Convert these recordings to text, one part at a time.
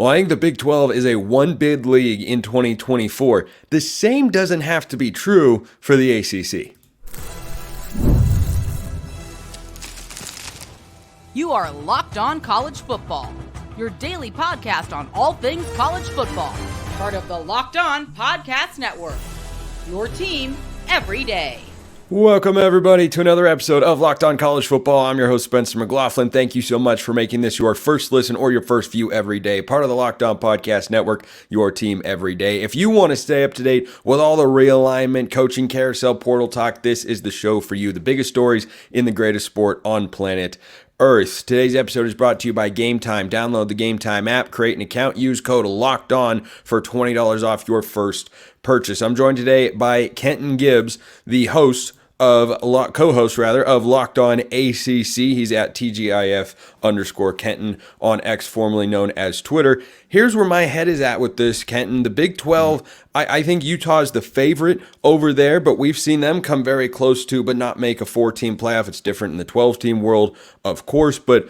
Well, I think the Big 12 is a one-bid league in 2024. The same doesn't have to be true for the ACC. You are Locked On College Football, your daily podcast on all things college football. Part of the Locked On Podcast Network, your team every day. Welcome, everybody, to another episode of Locked On College Football. I'm your host, Spencer McLaughlin. Thank you so much for making this your first listen or your first view every day. Part of the Locked On Podcast Network, your team every day. If you want to stay up to date with all the realignment, coaching, carousel, portal talk, this is the show for you. The biggest stories in the greatest sport on planet Earth. Today's episode is brought to you by Game Time. Download the Game Time app, create an account, use code LOCKEDON for $20 off your first purchase. I'm joined today by Kenton Gibbs, the co-host of Locked On ACC. He's at TGIF_Kenton on X, formerly known as Twitter. Here's where my head is at with this, Kenton. The Big 12, I think Utah's the favorite over there, but we've seen them come very close to, but not make a 4-team playoff. It's different in the 12-team world, of course, but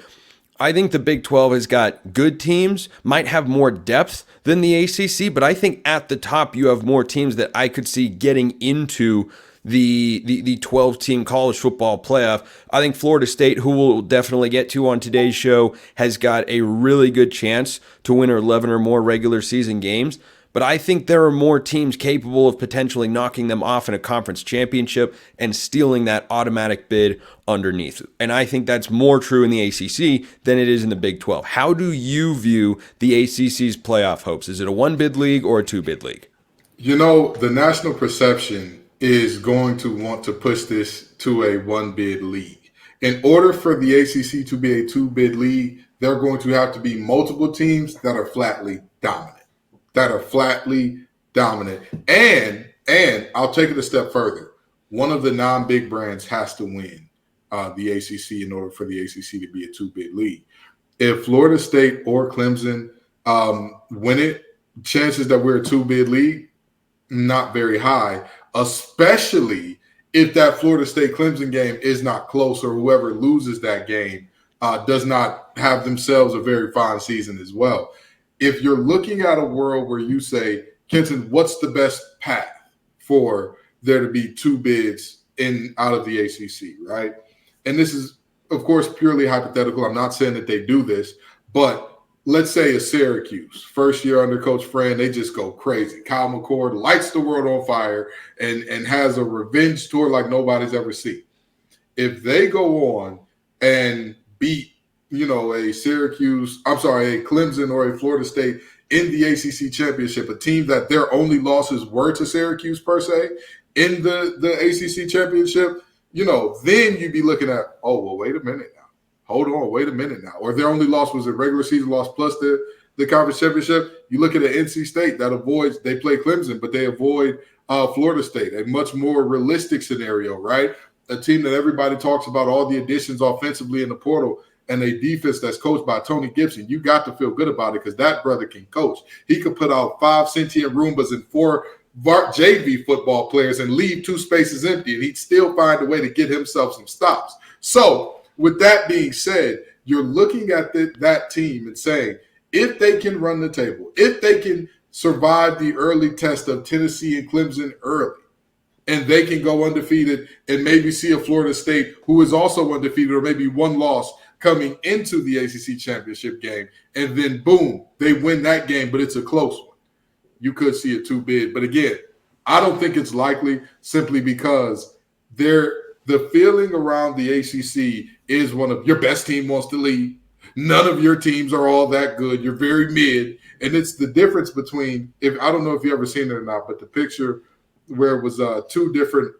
I think the Big 12 has got good teams, might have more depth than the ACC, but I think at the top you have more teams that I could see getting into the 12-team college football playoff. I think Florida State, who we'll definitely get to on today's show, has got a really good chance to win 11 or more regular season games. But I think there are more teams capable of potentially knocking them off in a conference championship and stealing that automatic bid underneath. And I think that's more true in the ACC than it is in the Big 12. How do you view the ACC's playoff hopes? Is it a one-bid league or a two-bid league? You know, the national perception is going to want to push this to a one-bid league. In order for the ACC to be a two-bid league, there are going to have to be multiple teams that are flatly dominant. And I'll take it a step further. One of the non-big brands has to win the ACC in order for the ACC to be a two-bid league. If Florida State or Clemson win it, chances that we're a two-bid league, not very high, especially if that Florida State-Clemson game is not close or whoever loses that game does not have themselves a very fine season as well. If you're looking at a world where you say, Kenton, what's the best path for there to be two bids out of the ACC, right? And this is, of course, purely hypothetical. I'm not saying that they do this, but let's say a Syracuse, first year under Coach Fran, they just go crazy. Kyle McCord lights the world on fire and has a revenge tour like nobody's ever seen. If they go on and beat, a Clemson or a Florida State in the ACC championship, a team that their only losses were to Syracuse per se, in the ACC championship, then you'd be looking at, oh, well, wait a minute now. Hold on, wait a minute now. Or their only loss was a regular season loss plus the conference championship. You look at an NC State that they play Clemson, but they avoid Florida State, a much more realistic scenario, right? A team that everybody talks about all the additions offensively in the portal and a defense that's coached by Tony Gibson. You got to feel good about it because that brother can coach. He could put out 5 sentient Roombas and 4 JV football players and leave 2 spaces empty, and he'd still find a way to get himself some stops. So, with that being said, you're looking at that team and saying, if they can run the table, if they can survive the early test of Tennessee and Clemson early, and they can go undefeated and maybe see a Florida State who is also undefeated or maybe one loss coming into the ACC championship game, and then boom, they win that game, but it's a close one. You could see a two-bid. But again, I don't think it's likely simply because the feeling around the ACC is one of your best team wants to leave. None of your teams are all that good. You're very mid. And it's the difference between, I don't know if you've ever seen it or not, but the picture where it was 2 different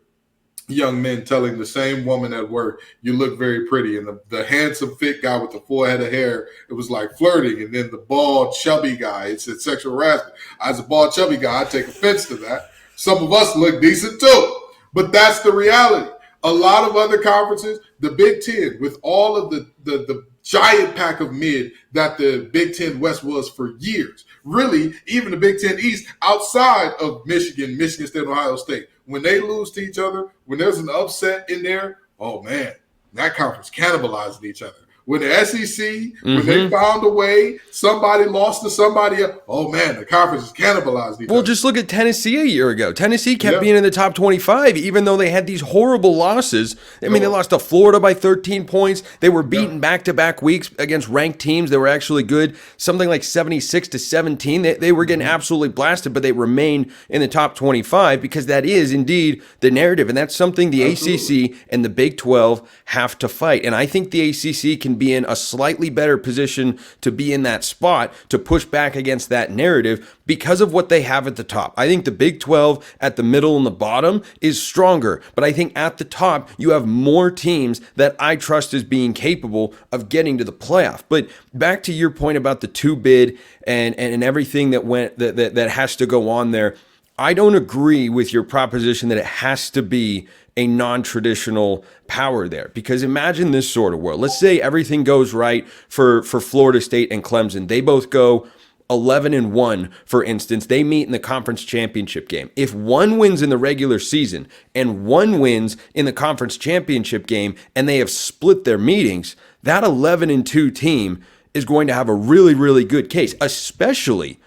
young men telling the same woman at work, you look very pretty. And the handsome, fit guy with the full head of hair, it was like flirting. And then the bald, chubby guy, it said sexual harassment. As a bald, chubby guy, I take offense to that. Some of us look decent too. But that's the reality. A lot of other conferences, the Big Ten, with all of the giant pack of mid that the Big Ten West was for years. Really, even the Big Ten East outside of Michigan State, Ohio State, when they lose to each other, when there's an upset in there, oh man, that conference cannibalizing each other. When the SEC, when they found a way, somebody lost to somebody else. Oh man, the conference is cannibalized. Well, just look at Tennessee a year ago. Tennessee kept being in the top 25, even though they had these horrible losses. I mean, they lost to Florida by 13 points. They were beaten back-to-back weeks against ranked teams that were actually good, something like 76-17. They were getting absolutely blasted, but they remained in the top 25 because that is indeed the narrative, and that's something the ACC and the Big 12 have to fight. And I think the ACC can be in a slightly better position to be in that spot to push back against that narrative because of what they have at the top. I think the Big 12 at the middle and the bottom is stronger, but I think at the top you have more teams that I trust as being capable of getting to the playoff. But back to your point about the 2 bid and everything that has to go on there, I don't agree with your proposition that it has to be a non-traditional power there, because imagine this sort of world. Let's say everything goes right for Florida State and Clemson. They both go 11-1, for instance. They meet in the conference championship game. If one wins in the regular season and one wins in the conference championship game and they have split their meetings, that 11-2 team is going to have a really, really good case, especially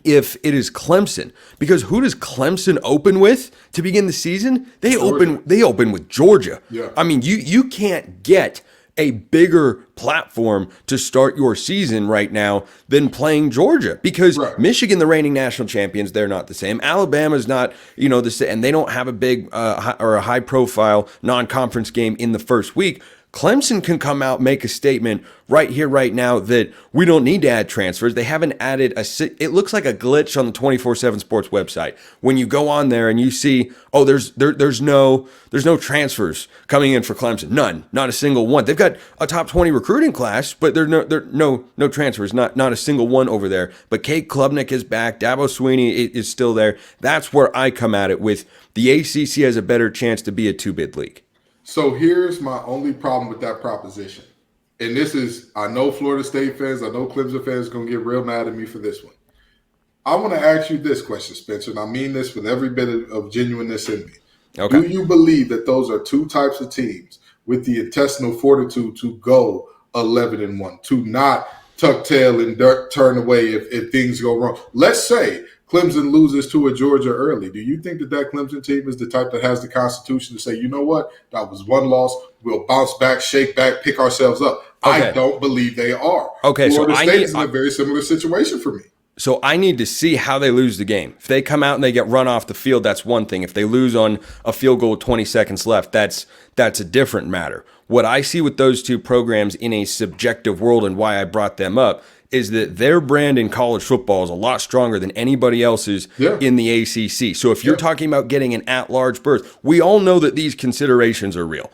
if it is Clemson, because who does Clemson open with to begin the season? They open with Georgia. Yeah. I mean, you can't get a bigger platform to start your season right now than playing Georgia, because Michigan, the reigning national champions, they're not the same. Alabama's not, the same, and they don't have a big or a high profile non-conference game in the first week. Clemson can come out, make a statement right here, right now, that we don't need to add transfers. They haven't added it looks like a glitch on the 24/7 Sports website when you go on there and you see, there's no transfers coming in for Clemson. None, not a single one. They've got a top 20 recruiting class, but there no transfers, not a single one over there. But Kate Klubnik is back. Dabo Swinney is still there. That's where I come at it with the ACC has a better chance to be a 2-bid league. So here's my only problem with that proposition. And this is, I know Florida State fans, I know Clemson fans are going to get real mad at me for this one. I want to ask you this question, Spencer, and I mean this with every bit of genuineness in me. Okay. Do you believe that those are two types of teams with the intestinal fortitude to go 11-1, to not tuck tail and turn away if things go wrong? Let's say Clemson loses to a Georgia early. Do you think that Clemson team is the type that has the constitution to say, you know what, that was one loss, we'll bounce back, shake back, pick ourselves up? Okay. I don't believe they are. Okay, Florida State is in a very similar situation for me. So I need to see how they lose the game. If they come out and they get run off the field, that's one thing. If they lose on a field goal with 20 seconds left, that's a different matter. What I see with those two programs in a subjective world, and why I brought them up, is that their brand in college football is a lot stronger than anybody else's in the ACC. So if you're talking about getting an at-large berth, we all know that these considerations are real.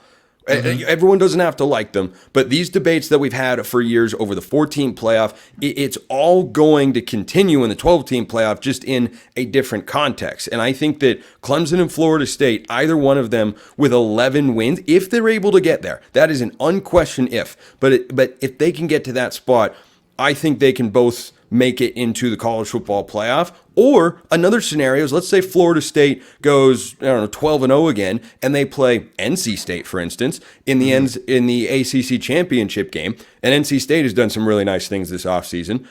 Everyone doesn't have to like them, but these debates that we've had for years over the 14 playoff, it's all going to continue in the 12-team playoff, just in a different context. And I think that Clemson and Florida State, either one of them with 11 wins, if they're able to get there, that is an unquestioned if. But if they can get to that spot, I think they can both make it into the college football playoff. Or another scenario is, let's say Florida State goes 12-0 again, and they play NC State, for instance, in the ACC championship game. And NC State has done some really nice things this offseason.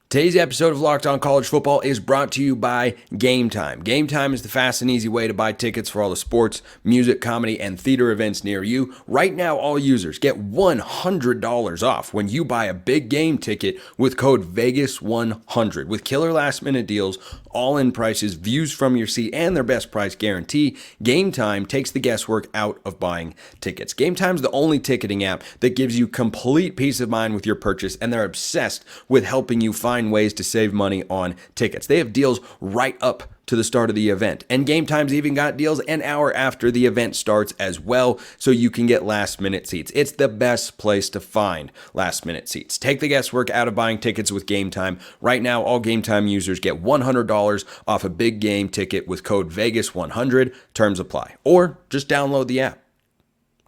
Today's episode of Locked On College Football is brought to you by Game Time. Game Time is the fast and easy way to buy tickets for all the sports, music, comedy, and theater events near you. Right now, all users get $100 off when you buy a big game ticket with code VEGAS100. With killer last-minute deals, all-in prices, views from your seat, and their best price guarantee, Game Time takes the guesswork out of buying tickets. Game Time is the only ticketing app that gives you complete peace of mind with your purchase, and they're obsessed with helping you find ways to save money on tickets. They have deals right up to the start of the event, and Game Time's even got deals an hour after the event starts as well, so you can get last minute seats. It's the best place to find last minute seats. Take the guesswork out of buying tickets with Game Time. Right now, all Game Time users get $100 off a big game ticket with code VEGAS100. Terms apply. Or just download the app.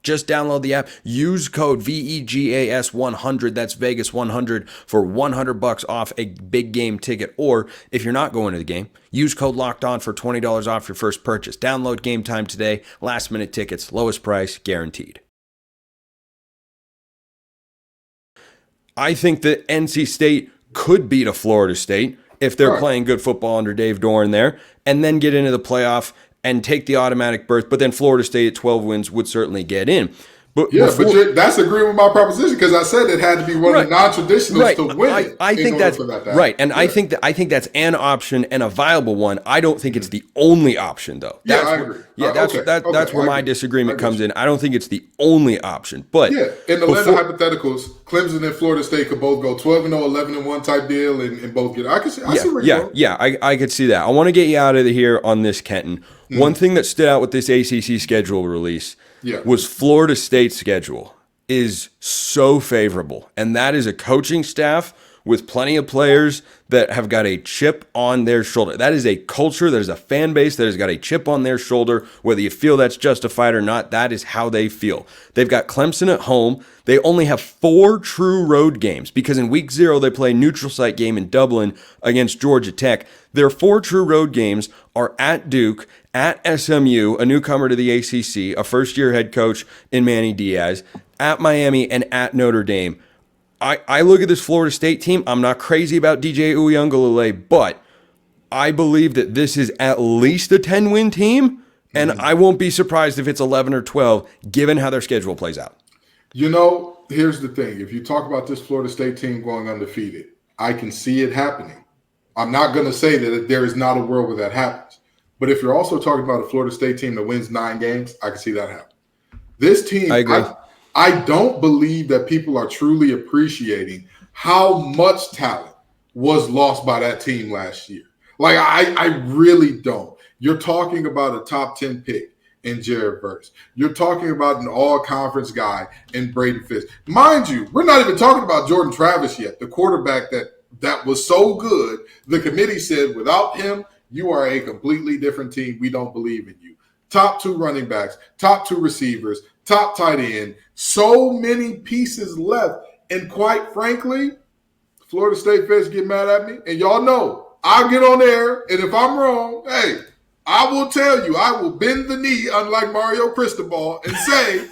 Just download the app, use code VEGAS100, that's Vegas 100, for $100 off a big game ticket. Or if you're not going to the game, use code Locked On for $20 off your first purchase. Download Game Time today. Last minute tickets, lowest price guaranteed. I think that NC State could beat a Florida State if they're playing good football under Dave Doran there, and then get into the playoff and take the automatic berth. But then Florida State at 12 wins would certainly get in. But that's agreeing with my proposition, because I said it had to be one of the non-traditionals to win. I think that's right, and I think that's an option and a viable one. I don't think it's the only option, though. I agree. That's where my disagreement comes in. I don't think it's the only option. But in the lens of hypotheticals, Clemson and Florida State could both go 12-0, 11-1 type deal, and both get. I see where you're going. I could see that. I want to get you out of here on this, Kenton. One thing that stood out with this ACC schedule release was Florida State's schedule is so favorable. And that is a coaching staff with plenty of players that have got a chip on their shoulder. That is a culture, that is a fan base that has got a chip on their shoulder. Whether you feel that's justified or not, that is how they feel. They've got Clemson at home. They only have 4 true road games because in week 0, they play a neutral site game in Dublin against Georgia Tech. Their 4 true road games are at Duke, at SMU, a newcomer to the ACC, a first-year head coach in Manny Diaz, at Miami, and at Notre Dame. I look at this Florida State team. I'm not crazy about DJ Uiagalelei, but I believe that this is at least a 10-win team, and I won't be surprised if it's 11 or 12, given how their schedule plays out. Here's the thing. If you talk about this Florida State team going undefeated, I can see it happening. I'm not going to say that there is not a world where that happens. But if you're also talking about a Florida State team that wins 9 games, I can see that happen. This team, I agree. I don't believe that people are truly appreciating how much talent was lost by that team last year. Like, I really don't. You're talking about a top 10 pick in Jared Verse. You're talking about an all-conference guy in Braden Fisk. Mind you, we're not even talking about Jordan Travis yet, the quarterback that was so good. The committee said, without him, you are a completely different team. We don't believe in you. Top 2 running backs, top 2 receivers, top tight end, so many pieces left. And quite frankly, Florida State fans get mad at me. And y'all know, I'll get on there. And if I'm wrong, hey, I will tell you, I will bend the knee, unlike Mario Cristobal, and say,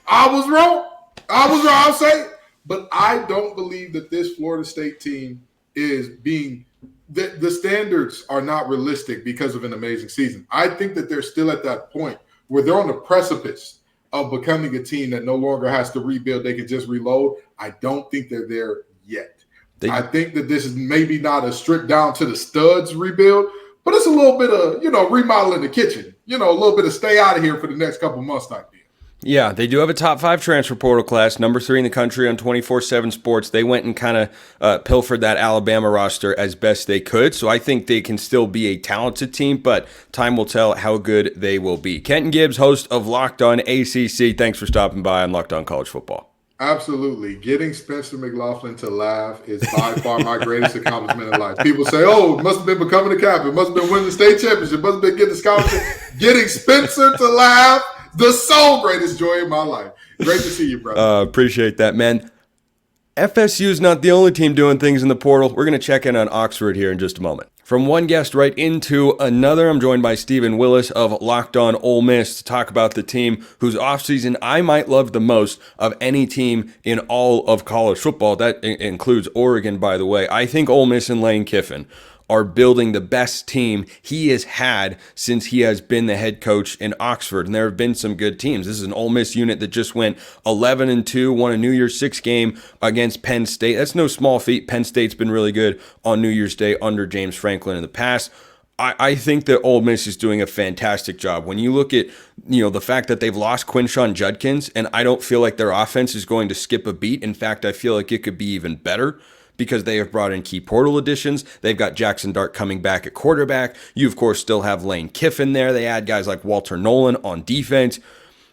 I was wrong. I'll say it. But I don't believe that this Florida State team is being the standards are not realistic because of an amazing season. I think that they're still at that point where they're on the precipice of becoming a team that no longer has to rebuild. They can just reload. I don't think they're there yet. I think that this is maybe not a stripped down to the studs rebuild, but it's a little bit of, remodeling the kitchen, a little bit of stay out of here for the next couple months type deal. Yeah, they do have a top 5 transfer portal class, number 3 in the country on 24/7 Sports. They went and kind of pilfered that Alabama roster as best they could, so I think they can still be a talented team, but time will tell how good they will be. Kenton Gibbs, host of Locked On ACC, thanks for stopping by on Locked On College Football. Absolutely. Getting Spencer McLaughlin to laugh is by far my greatest accomplishment in life. People say, it must have been becoming a captain. It must have been winning the state championship. It must have been getting the scholarship. Getting Spencer to laugh, the sole greatest joy in my life. Great to see you, brother. Appreciate that, man. FSU is not the only team doing things in the portal. We're going to check in on Oxford here in just a moment. From one guest right into another, I'm joined by Stephen Willis of Locked On Ole Miss to talk about the team whose offseason I might love the most of any team in all of college football. That includes Oregon, by the way. I think Ole Miss and Lane Kiffin are building the best team he has had since he has been the head coach in Oxford. And there have been some good teams. This is an Ole Miss unit that just went 11-2, won a New Year's Six game against Penn State. That's no small feat. Penn State's been really good on New Year's Day under James Franklin in the past. I think that Ole Miss is doing a fantastic job. When you look at, the fact that they've lost Quinshon Judkins, and I don't feel like their offense is going to skip a beat. In fact, I feel like it could be even better, because they have brought in key portal additions. They've got Jaxson Dart coming back at quarterback. You, of course, still have Lane Kiffin there. They add guys like Walter Nolan on defense.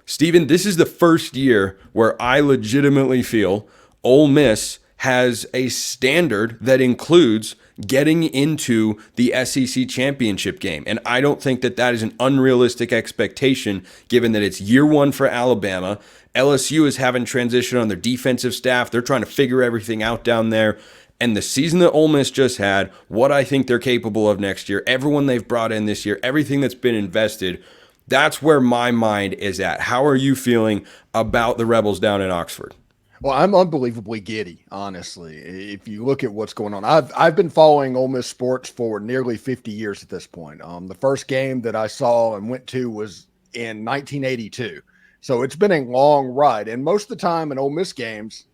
Steven, this is the first year where I legitimately feel Ole Miss has a standard that includes getting into the SEC championship game. And I don't think that that is an unrealistic expectation, given that it's year one for Alabama. LSU is having transition on their defensive staff. They're trying to figure everything out down there. And the season that Ole Miss just had, what I think they're capable of next year, everyone they've brought in this year, everything that's been invested, that's where my mind is at. How are you feeling about the Rebels down in Oxford? Well, I'm unbelievably giddy, honestly. If you look at what's going on, I've been following Ole Miss sports for nearly 50 years at this point. The first game that I saw and went to was in 1982. So it's been a long ride. And most of the time in Ole Miss games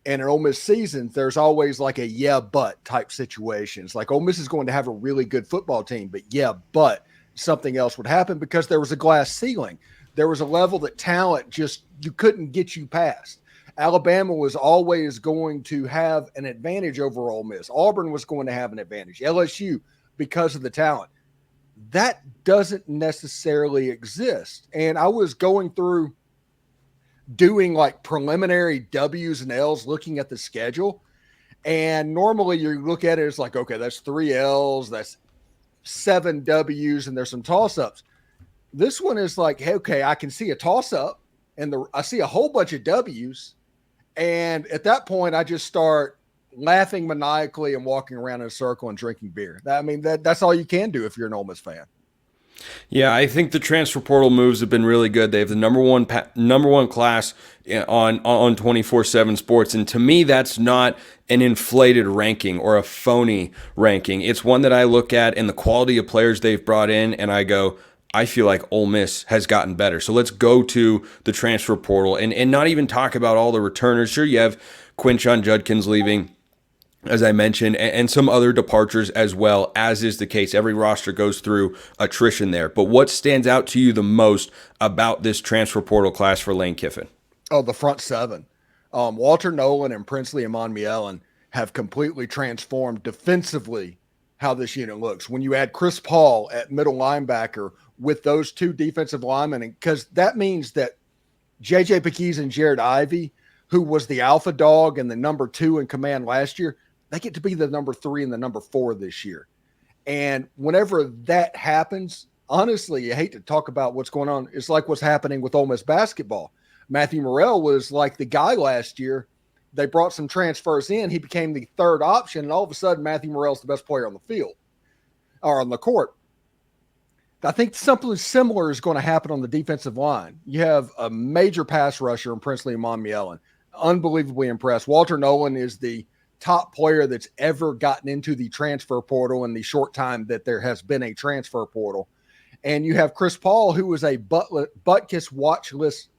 and in Ole Miss seasons, there's always like a yeah, but type situations. Like Ole Miss is going to have a really good football team, but yeah, but something else would happen because there was a glass ceiling. There was a level that talent just, you couldn't get you past. Alabama was always going to have an advantage over Ole Miss. Auburn was going to have an advantage. LSU, because of the talent. That doesn't necessarily exist. And I was going through doing like preliminary W's and L's looking at the schedule. And normally you look at it as like, okay, that's 3 L's, that's 7 W's, and there's some toss-ups. This one is like, hey, okay, I can see a toss-up and I see a whole bunch of W's. And at that point, I just start laughing maniacally and walking around in a circle and drinking beer. I mean, that's all you can do if you're an Ole Miss fan. Yeah, I think the transfer portal moves have been really good. They have the number one class on 24/7 Sports, and to me, that's not an inflated ranking or a phony ranking. It's one that I look at and the quality of players they've brought in, and I go, I feel like Ole Miss has gotten better. So let's go to the transfer portal and not even talk about all the returners. Sure, you have Quinshon Judkins leaving, as I mentioned, and some other departures as well, as is the case. Every roster goes through attrition there. But what stands out to you the most about this transfer portal class for Lane Kiffin? Oh, the front seven. Walter Nolan and Princely Amon-Mielen have completely transformed defensively how this unit looks. When you add Chris Paul at middle linebacker with those two defensive linemen, because that means that J.J. Pegues and Jared Ivey, who was the alpha dog and the number 2 in command last year, they get to be the number 3 and the number 4 this year. And whenever that happens, honestly, you hate to talk about what's going on. It's like what's happening with Ole Miss basketball. Matthew Morrell was like the guy last year. They brought some transfers in. He became the third option, and all of a sudden, Matthew Morrell's the best player on the field or on the court. I think something similar is going to happen on the defensive line. You have a major pass rusher in Princely Amon-Mielen. Unbelievably impressed. Walter Nolan is the top player that's ever gotten into the transfer portal in the short time that there has been a transfer portal. And you have Chris Paul, who was a Butkus watch list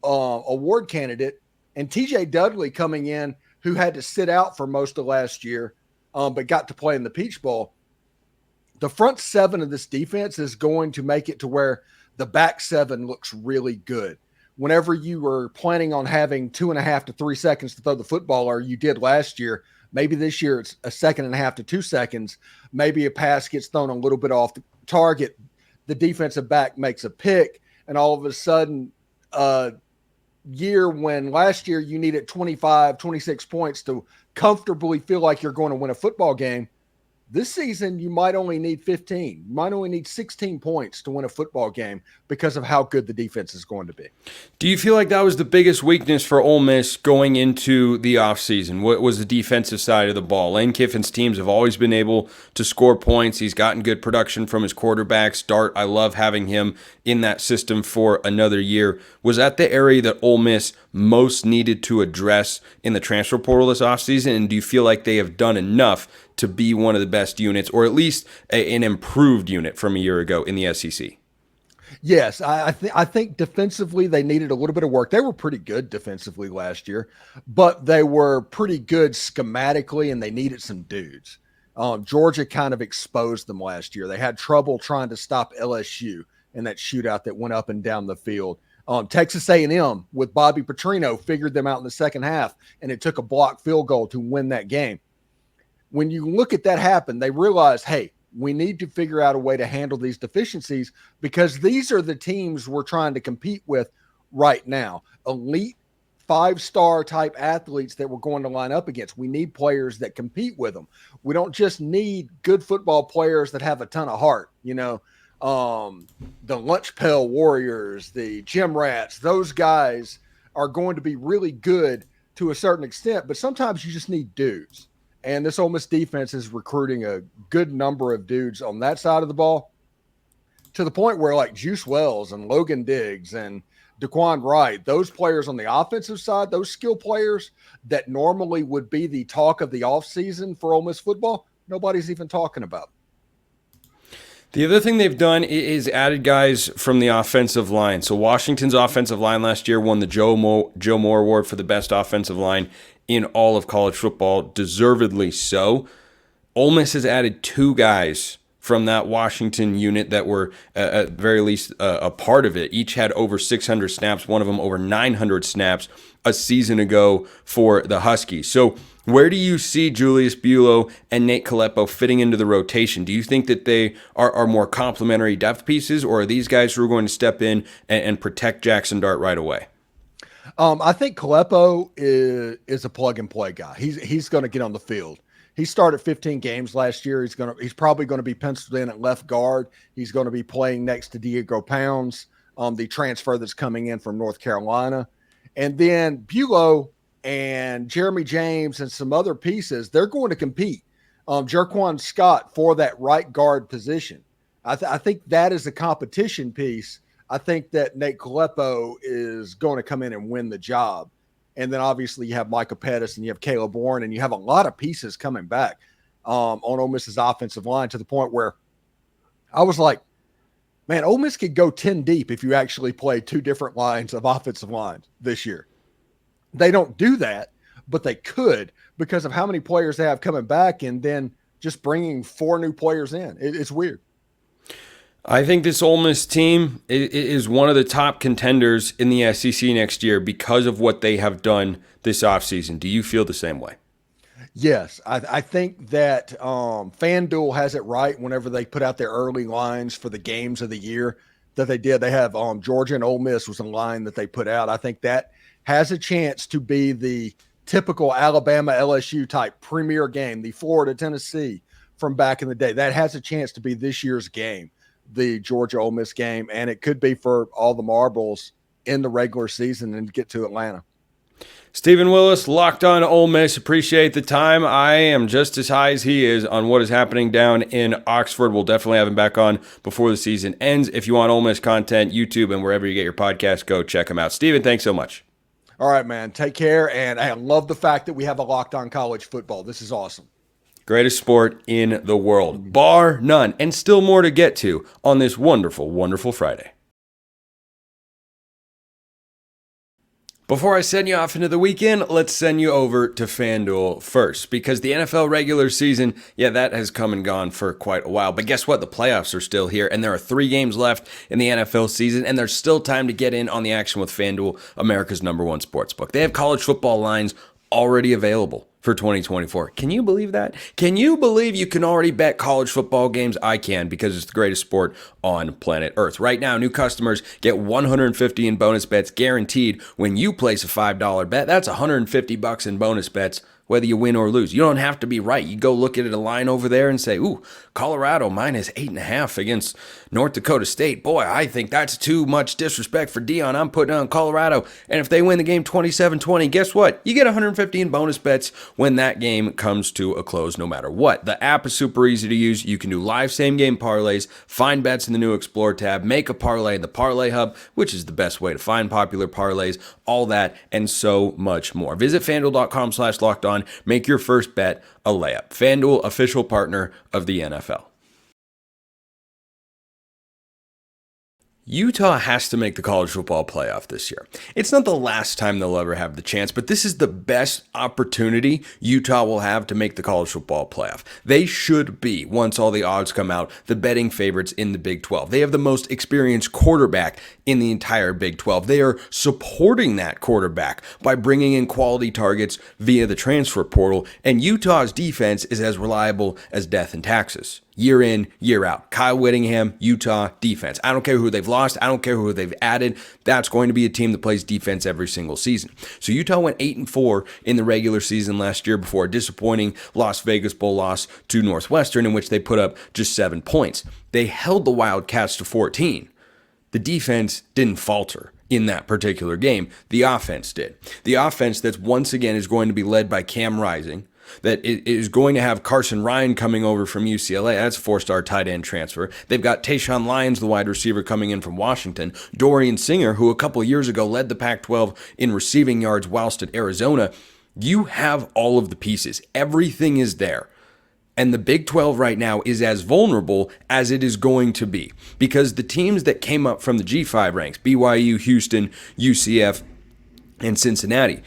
award candidate, and TJ Dudley coming in, who had to sit out for most of last year, but got to play in the Peach Bowl. The front seven of this defense is going to make it to where the back seven looks really good. Whenever you were planning on having 2.5 to 3 seconds to throw the football, or you did last year, maybe this year it's 1.5 seconds to 2 seconds. Maybe a pass gets thrown a little bit off the target. The defensive back makes a pick, and all of a sudden, year when last year you needed 25, 26 points to comfortably feel like you're going to win a football game. This season, you might only need 15. You might only need 16 points to win a football game because of how good the defense is going to be. Do you feel like that was the biggest weakness for Ole Miss going into the offseason? What was the defensive side of the ball? Lane Kiffin's teams have always been able to score points. He's gotten good production from his quarterbacks. Dart, I love having him in that system for another year. Was that the area that Ole Miss most needed to address in the transfer portal this offseason? And do you feel like they have done enough to be one of the best units, or at least an improved unit from a year ago in the SEC? Yes, I think defensively they needed a little bit of work. They were pretty good defensively last year, but they were pretty good schematically, and they needed some dudes. Georgia kind of exposed them last year. They had trouble trying to stop LSU in that shootout that went up and down the field. Texas A&M with Bobby Petrino figured them out in the second half, and it took a blocked field goal to win that game. When you look at that happen, they realize, hey, we need to figure out a way to handle these deficiencies because these are the teams we're trying to compete with right now. Elite 5-star type athletes that we're going to line up against. We need players that compete with them. We don't just need good football players that have a ton of heart, the lunch pail warriors, the gym rats, those guys are going to be really good to a certain extent, but sometimes you just need dudes. And this Ole Miss defense is recruiting a good number of dudes on that side of the ball, to the point where like Juice Wells and Logan Diggs and Daquan Wright, those players on the offensive side, those skill players that normally would be the talk of the offseason for Ole Miss football, nobody's even talking about. The other thing they've done is added guys from the offensive line. So Washington's offensive line last year won the Joe Moore Award for the best offensive line in all of college football, deservedly so. Ole Miss has added 2 guys from that Washington unit that were at very least a part of it. Each had over 600 snaps, one of them over 900 snaps a season ago for the Huskies. So where do you see Julius Buelow and Nate Kalepo fitting into the rotation? Do you think that they are more complementary depth pieces, or are these guys who are going to step in and protect Jaxson Dart right away? I think Kalepo is a plug-and-play guy. He's going to get on the field. He started 15 games last year. He's probably going to be penciled in at left guard. He's going to be playing next to Diego Pounds, the transfer that's coming in from North Carolina. And then Buelow and Jeremy James and some other pieces, they're going to compete. Jerquan Scott for that right guard position. I think that is the competition piece. I think that Nate Kalepo is going to come in and win the job. And then obviously you have Micah Pettis and you have Caleb Warren, and you have a lot of pieces coming back on Ole Miss's offensive line, to the point where I was like, man, Ole Miss could go 10 deep if you actually play 2 different lines of offensive line this year. They don't do that, but they could, because of how many players they have coming back and then just bringing 4 new players in. It's weird. I think this Ole Miss team is one of the top contenders in the SEC next year because of what they have done this offseason. Do you feel the same way? Yes. I think that FanDuel has it right whenever they put out their early lines for the games of the year that they did. They have Georgia and Ole Miss was a line that they put out. I think that has a chance to be the typical Alabama LSU type premier game, the Florida Tennessee from back in the day. That has a chance to be this year's game, the Georgia Ole Miss game, and it could be for all the marbles in the regular season and get to Atlanta. Stephen Willis, Locked On Ole Miss. Appreciate the time. I am just as high as he is on what is happening down in Oxford. We'll definitely have him back on before the season ends. If you want Ole Miss content, YouTube and wherever you get your podcast, go check him out. Stephen, thanks so much. All right, man. Take care, and I love the fact that we have a Locked On College Football. This is awesome. Greatest sport in the world, bar none, and still more to get to on this wonderful, wonderful Friday. Before I send you off into the weekend, let's send you over to FanDuel first, because the NFL regular season, that has come and gone for quite a while. But guess what? The playoffs are still here, and there are 3 games left in the NFL season, and there's still time to get in on the action with FanDuel, America's #1 sportsbook. They have college football lines already available for 2024. Can you believe that? Can you believe you can already bet college football games? I can, because it's the greatest sport on planet Earth. Right now, new customers get $150 in bonus bets guaranteed when you place a $5 bet. That's $150 in bonus bets, whether you win or lose. You don't have to be right. You go look at a line over there and say, ooh, Colorado minus 8.5 against North Dakota State. Boy, I think that's too much disrespect for Dion. I'm putting on Colorado. And if they win the game 27-20, guess what? You get $150 in bonus bets when that game comes to a close, no matter what. The app is super easy to use. You can do live same-game parlays, find bets in the new Explore tab, make a parlay in the Parlay Hub, which is the best way to find popular parlays, all that, and so much more. Visit FanDuel.com/lockedon. Make your first bet a layup. FanDuel, official partner of the NFL. Utah has to make the college football playoff this year. It's not the last time they'll ever have the chance, but this is the best opportunity Utah will have to make the college football playoff. They should be, once all the odds come out, the betting favorites in the Big 12. They have the most experienced quarterback in the entire Big 12. They are supporting that quarterback by bringing in quality targets via the transfer portal, and Utah's defense is as reliable as death and taxes. Year in, year out. Kyle Whittingham, Utah, defense. I don't care who they've lost. I don't care who they've added. That's going to be a team that plays defense every single season. So Utah went 8-4 in the regular season last year before a disappointing Las Vegas Bowl loss to Northwestern, in which they put up just 7 points. They held the Wildcats to 14. The defense didn't falter in that particular game. The offense did. The offense that once again is going to be led by Cam Rising, that is going to have Carson Ryan coming over from UCLA. That's a 4-star tight end transfer. They've got Tayshaun Lyons, the wide receiver, coming in from Washington. Dorian Singer, who a couple of years ago led the Pac-12 in receiving yards whilst at Arizona. You have all of the pieces. Everything is there. And the Big 12 right now is as vulnerable as it is going to be, because the teams that came up from the G5 ranks, BYU, Houston, UCF, and Cincinnati,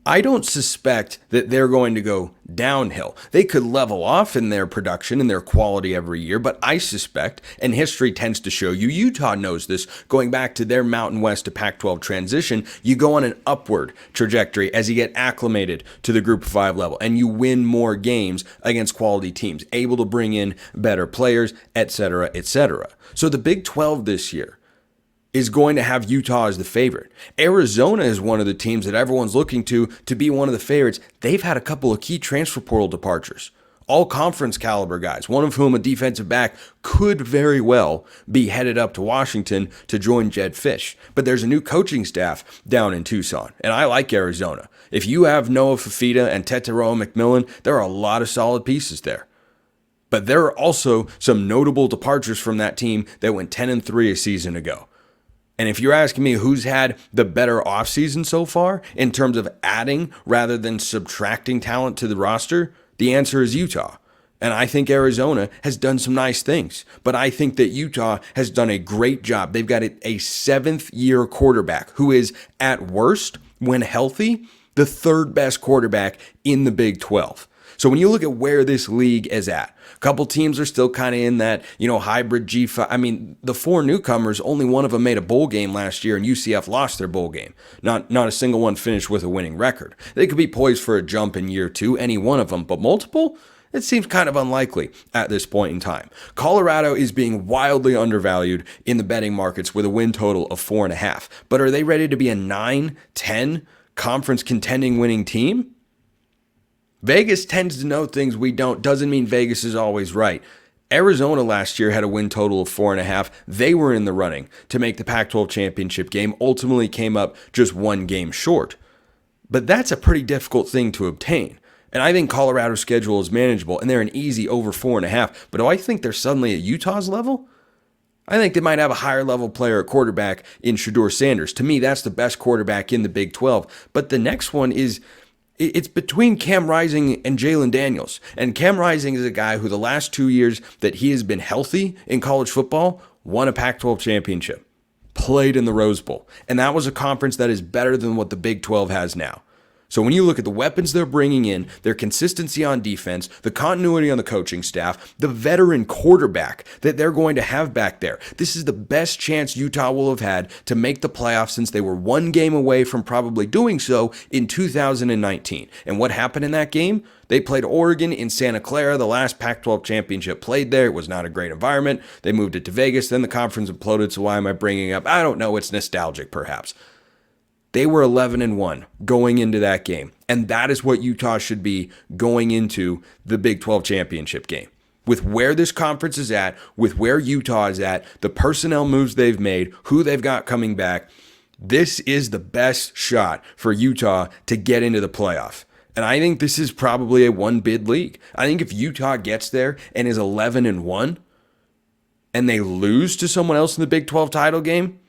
I don't suspect that they're going to go downhill. They could level off in their production and their quality every year, but I suspect, and history tends to show you, Utah knows this, going back to their Mountain West to Pac-12 transition, you go on an upward trajectory as you get acclimated to the Group of 5 level, and you win more games against quality teams, able to bring in better players, etc., etc. So the Big 12 this year is going to have Utah as the favorite. Arizona is one of the teams that everyone's looking to be one of the favorites. They've had a couple of key transfer portal departures, all conference caliber guys, one of whom, a defensive back, could very well be headed up to Washington to join Jed Fish. But there's a new coaching staff down in Tucson, and I like Arizona. If you have Noah Fafita and Tetairoa McMillan, there are a lot of solid pieces there. But there are also some notable departures from that team that went 10-3 a season ago. And if you're asking me who's had the better offseason so far in terms of adding rather than subtracting talent to the roster, the answer is Utah. And I think Arizona has done some nice things, but I think that Utah has done a great job. They've got a seventh-year quarterback who is, at worst, when healthy, the third best quarterback in the Big 12. So when you look at where this league is at, a couple teams are still kind of in that, hybrid G5. I mean, the 4 newcomers, only one of them made a bowl game last year, and UCF lost their bowl game. Not a single one finished with a winning record. They could be poised for a jump in year 2, any one of them, but multiple? It seems kind of unlikely at this point in time. Colorado is being wildly undervalued in the betting markets with a win total of 4.5. But are they ready to be a 9-10 conference contending winning team? Vegas tends to know things we don't. Doesn't mean Vegas is always right. Arizona last year had a win total of 4.5. They were in the running to make the Pac-12 championship game, ultimately came up just 1 game short. But that's a pretty difficult thing to obtain. And I think Colorado's schedule is manageable, and they're an easy over 4.5. But do I think they're suddenly at Utah's level? I think they might have a higher level player at quarterback in Shedeur Sanders. To me, that's the best quarterback in the Big 12. But the next one is, it's between Cam Rising and Jalen Daniels. And Cam Rising is a guy who the last 2 years that he has been healthy in college football won a Pac-12 championship, played in the Rose Bowl. And that was a conference that is better than what the Big 12 has now. So when you look at the weapons they're bringing in, their consistency on defense, the continuity on the coaching staff, the veteran quarterback that they're going to have back there, this is the best chance Utah will have had to make the playoffs since they were 1 game away from probably doing so in 2019. And what happened in that game? They played Oregon in Santa Clara, the last Pac-12 championship played there. It was not a great environment. They moved it to Vegas, then the conference imploded, so why am I bringing it up? I don't know, it's nostalgic perhaps. They were 11-1 going into that game, and that is what Utah should be going into the Big 12 championship game. With where this conference is at, with where Utah is at, the personnel moves they've made, who they've got coming back, this is the best shot for Utah to get into the playoff. And I think this is probably a 1-bid league. I think if Utah gets there and is 11-1 and they lose to someone else in the Big 12 title game,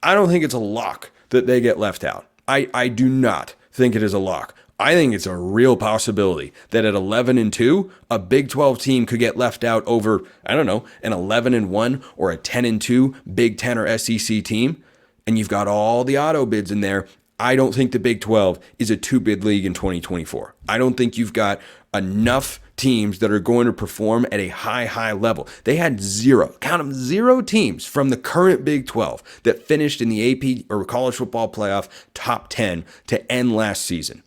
I don't think it's a lock that they get left out. I do not think it is a lock. I think it's a real possibility that at 11-2, a Big 12 team could get left out over, an 11-1 or a 10-2 Big 10 or SEC team. And you've got all the auto bids in there. I don't think the Big 12 is a 2-bid league in 2024. I don't think you've got enough teams that are going to perform at a high level. They had 0 teams from the current Big 12 that finished in the AP or college football playoff top 10 to end last season.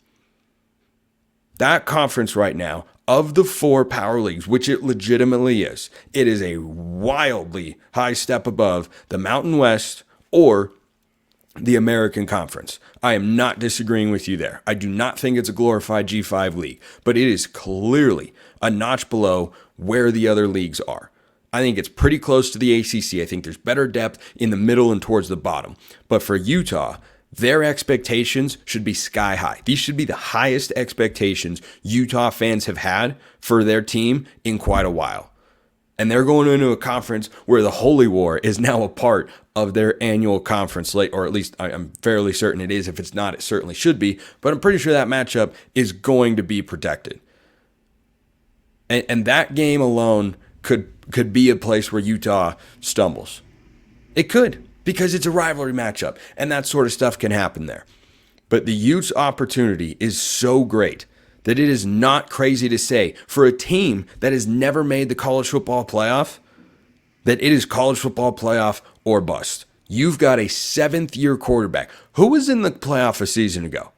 That conference right now, of the 4 power leagues, which it legitimately is, it is a wildly high step above the Mountain West or the American Conference. I am not disagreeing with you there. I do not think it's a glorified G5 league, but it is clearly a notch below where the other leagues are. I think it's pretty close to the ACC. I think there's better depth in the middle and towards the bottom. But for Utah, their expectations should be sky high. These should be the highest expectations Utah fans have had for their team in quite a while. And they're going into a conference where the Holy War is now a part of their annual conference, or at least I'm fairly certain it is. If it's not, it certainly should be. But I'm pretty sure that matchup is going to be protected. And that game alone could be a place where Utah stumbles. It could, because it's a rivalry matchup, and that sort of stuff can happen there. But the Utes' opportunity is so great that it is not crazy to say for a team that has never made the college football playoff that it is college football playoff or bust. You've got a 7th-year quarterback. Who was in the playoff a season ago?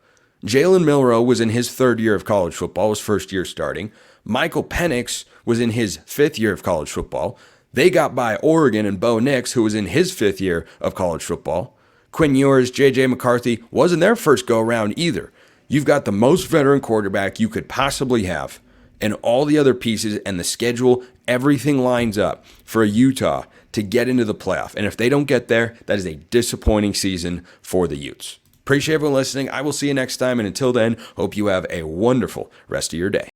Jalen Milroe was in his 3rd year of college football, his 1st year starting. Michael Penix was in his 5th year of college football. They got by Oregon and Bo Nix, who was in his 5th year of college football. Quinn Ewers, J.J. McCarthy wasn't their first go-around either. You've got the most veteran quarterback you could possibly have, and all the other pieces and the schedule, everything lines up for Utah to get into the playoff. And if they don't get there, that is a disappointing season for the Utes. Appreciate everyone listening. I will see you next time, and until then, hope you have a wonderful rest of your day.